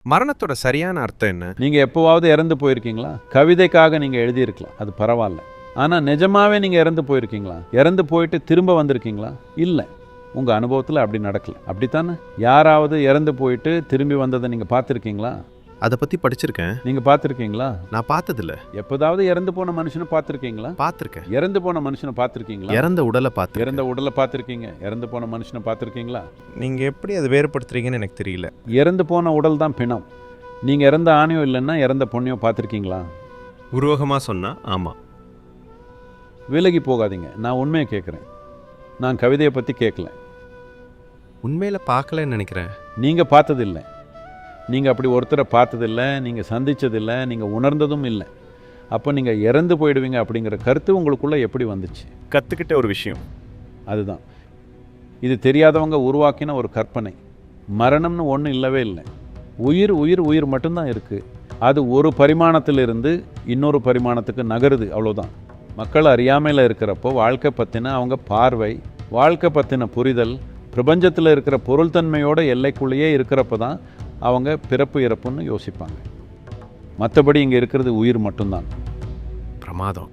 மரணத்தோட சரியான அர்த்தம் என்ன? நீங்கள் எப்போவாவது இறந்து போயிருக்கீங்களா? கவிதைக்காக நீங்கள் எழுதியிருக்கலாம், அது பரவாயில்ல. ஆனால் நிஜமாவே நீங்கள் இறந்து போயிருக்கீங்களா? இறந்து போயிட்டு திரும்ப வந்திருக்கீங்களா? இல்லை, உங்கள் அனுபவத்தில் அப்படி நடக்கல. அப்படித்தானே? யாராவது இறந்து போயிட்டு திரும்பி வந்ததை நீங்கள் பார்த்துருக்கீங்களா? அதை பற்றி படிச்சிருக்கேன். நீங்கள் பார்த்துருக்கீங்களா? நான் பார்த்ததில்ல. எப்போதாவது இறந்து போன மனுஷனை பார்த்துருக்கீங்களா? பார்த்துருக்கேன். இறந்து போன மனுஷனை பார்த்துருக்கீங்களா? இறந்த உடலை பார்த்து. இறந்த உடலை பார்த்துருக்கீங்க, இறந்து போன மனுஷனை பார்த்துருக்கீங்களா? நீங்கள் எப்படி அதை வேறுபடுத்துறீங்கன்னு எனக்கு தெரியல. இறந்து போன உடல் தான் பிணம். நீங்கள் இறந்த ஆணையோ இல்லைன்னா இறந்த பொண்ணையோ பார்த்துருக்கீங்களா? உருவகமாக சொன்னால் ஆமாம். விலகி போகாதீங்க, நான் உண்மையை கேட்குறேன். நான் கவிதையை பற்றி கேட்கல. உண்மையில் பார்க்கலன்னு நினைக்கிறேன். நீங்கள் பார்த்ததில்லை. நீங்கள் அப்படி ஒருத்தரை பார்த்ததில்லை, நீங்கள் சந்தித்ததில்லை, நீங்கள் உணர்ந்ததும் இல்லை. அப்போ நீங்கள் இறந்து போயிடுவீங்க அப்படிங்கிற கருத்து உங்களுக்குள்ளே எப்படி வந்துச்சு? கற்றுக்கிட்ட ஒரு விஷயம் அதுதான். இது தெரியாதவங்க உருவாக்கின ஒரு கற்பனை. மரணம்னு ஒன்றும் இல்லவே இல்லை. உயிர் உயிர் உயிர் மட்டும்தான் இருக்குது. அது ஒரு பரிமாணத்திலிருந்து இன்னொரு பரிமாணத்துக்கு நகருது, அவ்வளோதான். மக்கள் அறியாமையில் இருக்கிறப்போ வாழ்க்கை பற்றின அவங்க பார்வை, வாழ்க்கை பற்றின புரிதல், பிரபஞ்சத்தில் இருக்கிற பொருள்தன்மையோட எல்லைக்குள்ளேயே இருக்கிறப்ப தான் அவங்க பிறப்பு இறப்புன்னு யோசிப்பாங்க. மற்றபடி இங்கே இருக்கிறது உயிர் மட்டும்தான். பிரமாதம்.